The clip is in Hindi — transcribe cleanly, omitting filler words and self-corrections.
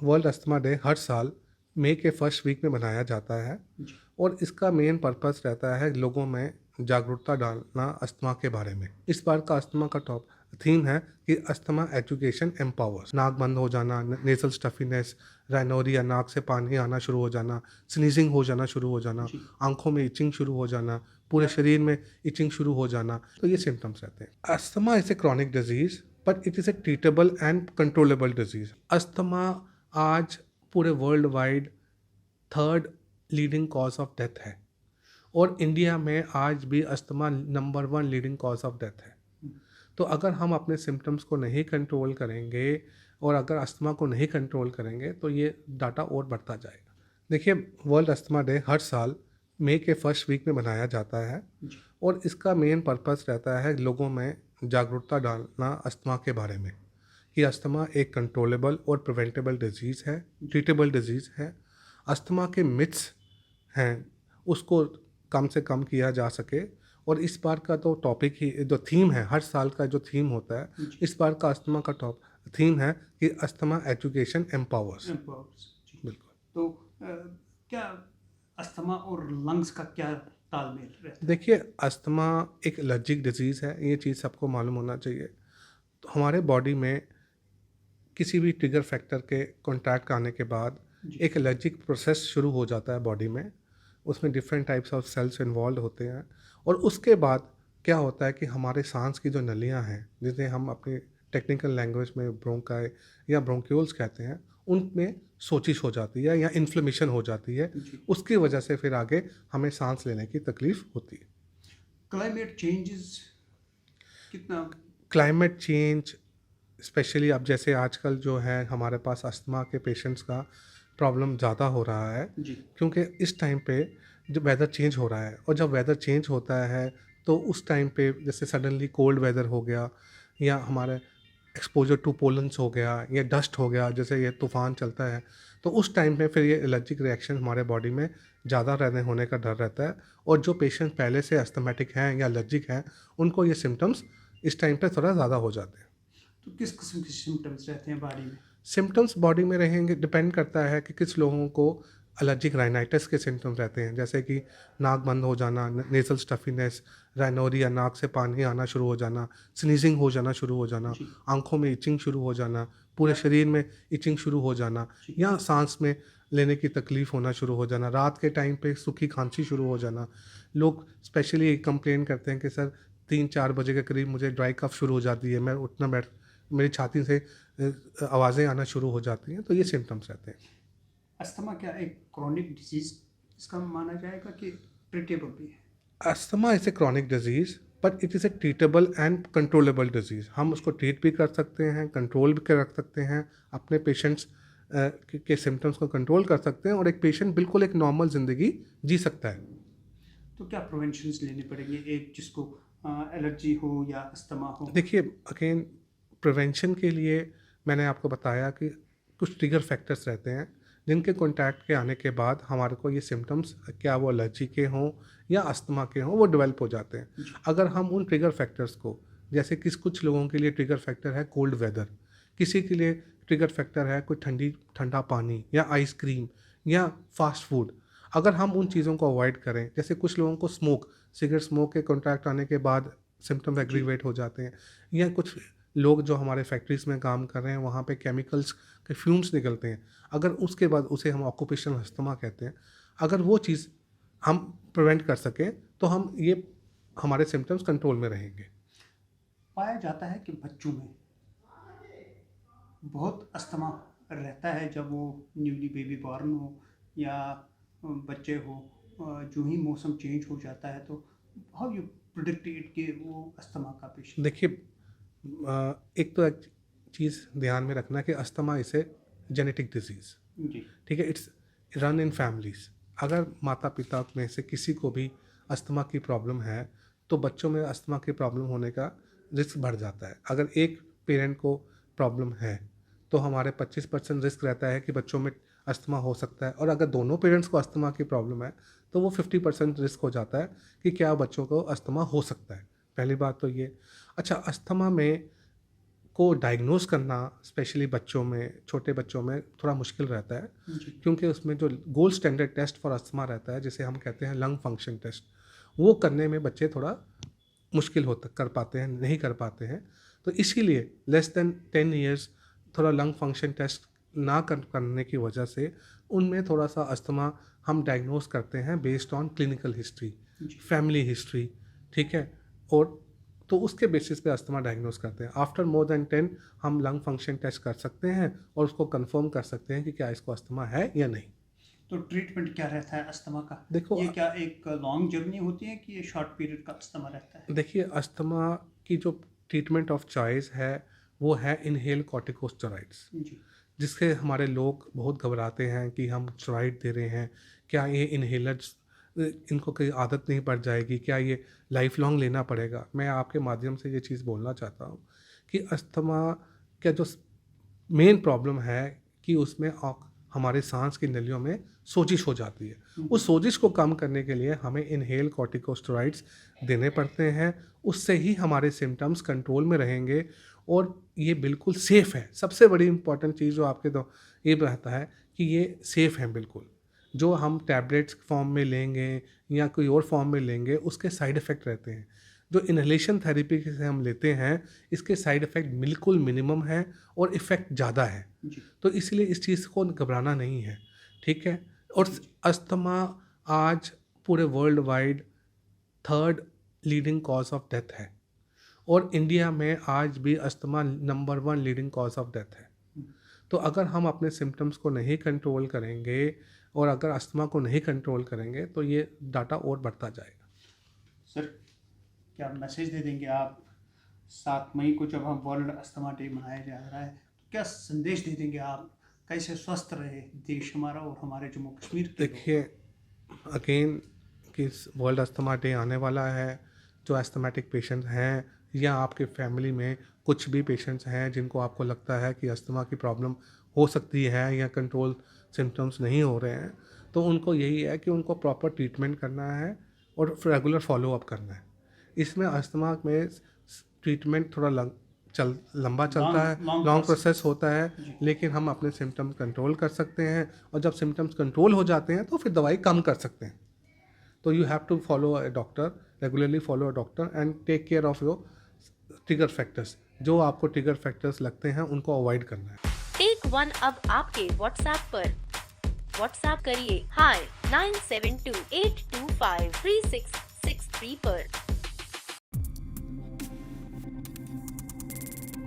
वर्ल्ड अस्थमा डे हर साल मई के फर्स्ट वीक में मनाया जाता है जी। और इसका मेन पर्पस रहता है लोगों में जागरूकता डालना अस्थमा के बारे में। इस बार का अस्थमा का टॉप थीम है कि अस्थमा एजुकेशन एम्पावर्स। नाक बंद हो जाना, नेजल स्टफीनेस, राइनोरिया, नाक से पानी आना शुरू हो जाना, स्नीजिंग हो जाना शुरू हो जाना, जी। आंखों में इचिंग शुरू हो जाना, पूरे शरीर में इचिंग शुरू हो जाना, तो ये सिम्टम्स रहते हैं। Asthma is a chronic disease but it is a treatable and controllable disease. Asthma आज पूरे world wide third leading cause of death है और इंडिया में आज भी asthma number one leading cause of death है। तो अगर हम अपने सिम्टम्स को नहीं कंट्रोल करेंगे और अगर अस्थमा को नहीं कंट्रोल करेंगे तो ये डाटा और बढ़ता जाएगा। देखिए, वर्ल्ड अस्थमा डे हर साल मई के फर्स्ट वीक में मनाया जाता है जी। और इसका मेन पर्पस रहता है लोगों में जागरूकता डालना अस्थमा के बारे में कि अस्थमा एक कंट्रोलेबल और प्रिवेंटेबल डिजीज़ है, जी। ट्रीटेबल डिजीज़ है। अस्थमा के मिथ्स हैं, उसको कम से कम किया जा सके। और इस बार का तो टॉपिक ही जो थीम है, हर साल का जो थीम होता है, जी। इस बार का अस्थमा का थीम है कि अस्थमा एजुकेशन एम्पावर्स। एम्पावर्स। जी। बिल्कुल। तो अ, क्या अस्थमा और लंग्स का क्या तालमेल रहता है? देखिए, अस्थमा एक एलर्जिक डिजीज़ है, ये चीज़ सबको मालूम होना चाहिए। तो हमारे बॉडी में किसी भी ट्रिगर फैक्टर के कॉन्टैक्ट आने के बाद जी। एक एलर्जिक प्रोसेस शुरू हो जाता है बॉडी में। उसमें different types of cells involve होते हैं और उसके बाद क्या होता है कि हमारे सांस की जो नलियाँ हैं, जिन्हें हम अपनी टेक्निकल लैंग्वेज में ब्रोंकाई या ब्रोंक्यूल्स कहते हैं, उनमें सोजिश हो जाती है या इन्फ्लेमेशन हो जाती है। जी। उसकी वजह से फिर आगे हमें सांस लेने की तकलीफ होती है। क्लाइमेट चेंजेस कितना? क्लाइमेट चेंज, स्पेशली अब जैसे आजकल जो है हमारे पास अस्थमा के पेशेंट्स का प्रॉब्लम ज़्यादा हो रहा है जी। क्योंकि इस टाइम पे जब वेदर चेंज हो रहा है और जब वेदर चेंज होता है तो उस टाइम पे जैसे सडनली कोल्ड वेदर हो गया या हमारे एक्सपोजर टू पोलन्स हो गया या डस्ट हो गया, जैसे ये तूफ़ान चलता है, तो उस टाइम पे फिर ये एलर्जिक रिएक्शन हमारे बॉडी में ज़्यादा रहने होने का डर रहता है। और जो पेशेंट पहले से अस्थमेटिक हैं या एलर्जिक हैं, उनको ये सिम्टम्स इस टाइम पे थोड़ा ज़्यादा हो जाते हैं। तो किस किस्म के सिम्टम्स रहते हैं बॉडी में? सिम्पटम्स बॉडी में रहेंगे, डिपेंड करता है कि किस लोगों को एलर्जिक राइनाइटिस के सिम्टम्स रहते हैं, जैसे कि नाक बंद हो जाना, नेज़ल स्टफीनेस, राइनोरिया, नाक से पानी आना शुरू हो जाना, स्नीजिंग हो जाना शुरू हो जाना, जी। आँखों में इचिंग शुरू हो जाना, पूरे शरीर में इचिंग शुरू हो जाना जी। या साँस में लेने की तकलीफ़ होना शुरू हो जाना, रात के टाइम पे सूखी खाँसी शुरू हो जाना। लोग स्पेशली कंप्लेन करते हैं कि सर 3-4 बजे के करीब मुझे ड्राई कफ़ शुरू हो जाती है, मैं उठना बैठ मेरी छाती से आवाज़ें आना शुरू हो जाती हैं, तो ये सिम्पटम्स रहते हैं। अस्थमा क्या एक क्रॉनिक डिजीज इसका माना जाएगा कि ट्रीटेबल भी है? Asthma is a chronic disease but it is a treatable and controllable disease. हम जी। उसको ट्रीट भी कर सकते हैं, कंट्रोल भी कर रख सकते हैं, अपने पेशेंट्स के सिम्पटम्स को कंट्रोल कर सकते हैं और एक पेशेंट बिल्कुल एक नॉर्मल ज़िंदगी जी सकता है। तो क्या प्रिवेंशंस लेने पड़ेंगे एक जिसको एलर्जी हो या अस्थमा हो? देखिए, अगेन प्रिवेंशन के लिए मैंने आपको बताया कि कुछ ट्रिगर फैक्टर्स रहते हैं जिनके कॉन्टैक्ट के आने के बाद हमारे को ये सिम्टम्स, क्या वो एलर्जी के हों या अस्थमा के हों, वो डेवलप हो जाते हैं। जी। अगर हम उन ट्रिगर फैक्टर्स को, जैसे कुछ लोगों के लिए ट्रिगर फैक्टर है कोल्ड वेदर, किसी के लिए ट्रिगर फैक्टर है कोई ठंडा पानी या आइसक्रीम या फास्ट फूड। अगर हम उन चीज़ों को अवॉइड करें, जैसे कुछ लोगों को सिगरेट स्मोक के कॉन्टैक्ट आने के बाद सिम्टम्स जी। एग्रीवेट हो जाते हैं, या कुछ लोग जो हमारे फैक्ट्रीज़ में काम कर रहे हैं वहाँ पे केमिकल्स के फ्यूम्स निकलते हैं, अगर उसके बाद उसे हम ऑक्यूपेशनल अस्थमा कहते हैं, अगर वो चीज़ हम प्रिवेंट कर सकें तो हम ये हमारे सिम्टम्स कंट्रोल में रहेंगे। पाया जाता है कि बच्चों में बहुत अस्थमा रहता है जब वो न्यूली बेबी बॉर्न हो या बच्चे हो। जो ही मौसम चेंज हो जाता है तो हाउ यू प्रिडिक्ट इट कि वो अस्थमा का पेशेंट है? देखिए, एक तो एक चीज़ ध्यान में रखना कि अस्थमा इसे जेनेटिक डिजीज़, जी। ठीक है, इट्स रन इन फैमिलीज़। अगर माता पिता में से किसी को भी अस्थमा की प्रॉब्लम है तो बच्चों में अस्थमा की प्रॉब्लम होने का रिस्क बढ़ जाता है। अगर एक पेरेंट को प्रॉब्लम है तो हमारे 25% रिस्क रहता है कि बच्चों में अस्थमा हो सकता है, और अगर दोनों पेरेंट्स को अस्थमा की प्रॉब्लम है तो वो 50% रिस्क हो जाता है कि क्या बच्चों को अस्थमा हो सकता है। पहली बात तो ये। अच्छा, अस्थमा में को डायग्नोस करना स्पेशली बच्चों में, छोटे बच्चों में थोड़ा मुश्किल रहता है, जी क्योंकि उसमें जो gold standard test for asthma रहता है, जिसे हम कहते हैं लंग फंक्शन टेस्ट, वो करने में बच्चे थोड़ा मुश्किल होता कर पाते हैं, नहीं कर पाते हैं। तो इसीलिए लेस देन 10 इयर्स थोड़ा लंग फंक्शन टेस्ट ना करने की वजह से उनमें थोड़ा सा अस्थमा हम डायग्नोस करते हैं बेस्ड ऑन क्लिनिकल हिस्ट्री, जी फैमिली हिस्ट्री, ठीक है। और तो उसके बेसिस पे अस्थमा डायग्नोस करते हैं। आफ्टर मोर देन 10 हम लंग फंक्शन टेस्ट कर सकते हैं और उसको कंफर्म कर सकते हैं कि क्या इसको अस्थमा है या नहीं। तो ट्रीटमेंट क्या रहता है अस्थमा का? देखो, ये क्या एक लॉन्ग जर्नी होती है कि ये शॉर्ट पीरियड का अस्थमा रहता है? देखिए, अस्थमा की जो ट्रीटमेंट ऑफ चॉइस है वो है इनहेल कॉर्टिकोस्टेरॉइड्स, जी जिससे हमारे लोग बहुत घबराते हैं कि हम स्टेरॉइड दे रहे हैं, क्या ये इनहेलर्स इनको कोई आदत नहीं पड़ जाएगी, क्या ये लाइफ लॉन्ग लेना पड़ेगा। मैं आपके माध्यम से ये चीज़ बोलना चाहता हूँ कि अस्थमा का जो मेन प्रॉब्लम है कि उसमें हमारे सांस की नलियों में सोजिश हो जाती है। उस सोजिश को कम करने के लिए हमें इनहेल कॉर्टिकोस्टेरॉइड्स देने पड़ते हैं, उससे ही हमारे सिम्टम्स कंट्रोल में रहेंगे और ये बिल्कुल सेफ़ है। सबसे बड़ी इम्पॉर्टेंट चीज़ जो आपके दो ये रहता है कि ये सेफ़ है बिल्कुल। जो हम टैबलेट्स फॉर्म में लेंगे या कोई और फॉर्म में लेंगे, उसके साइड इफ़ेक्ट रहते हैं। जो इन्हेलेशन थेरेपी से हम लेते हैं, इसके साइड इफ़ेक्ट बिल्कुल मिनिमम है और इफ़ेक्ट ज़्यादा है। जी तो इसलिए इस चीज़ को घबराना नहीं है, ठीक है। और अस्थमा आज पूरे world wide 3rd leading cause of death है और इंडिया में आज भी asthma number 1 leading cause of death है। तो अगर हम अपने सिम्टम्स को नहीं कंट्रोल करेंगे और अगर अस्थमा को नहीं कंट्रोल करेंगे तो ये डाटा और बढ़ता जाएगा। सर, क्या मैसेज दे देंगे आप 7 मई को जब हम वर्ल्ड अस्थमा डे मनाया जा रहा है, तो क्या संदेश दे देंगे आप? कैसे स्वस्थ रहे देश हमारा और हमारे जम्मू कश्मीर के लोग? देखिए, अगेन कि वर्ल्ड अस्थमा डे आने वाला है, जो एस्थमेटिक पेशेंट हैं या आपके फैमिली में कुछ भी पेशेंट्स हैं जिनको आपको लगता है कि अस्थमा की प्रॉब्लम हो सकती है या कंट्रोल सिम्टम्स नहीं हो रहे हैं, तो उनको यही है कि उनको प्रॉपर ट्रीटमेंट करना है और रेगुलर फॉलो अप करना है। इसमें अस्थमा में ट्रीटमेंट थोड़ा लंबा चलता है, लॉन्ग लॉन्ग प्रोसेस प्रोसेस होता है, जी लेकिन हम अपने सिम्टम्स कंट्रोल कर सकते हैं और जब सिम्टम्स कंट्रोल हो जाते हैं तो फिर दवाई कम कर सकते हैं। तो you have to follow a doctor, regularly follow a doctor and take care of your trigger factors. जो आपको ट्रिगर फैक्टर्स लगते हैं उनको अवॉइड करना है। टेक वन अब आपके व्हाट्सएप पर। व्हाट्सएप करिए हाय 9728253663 पर।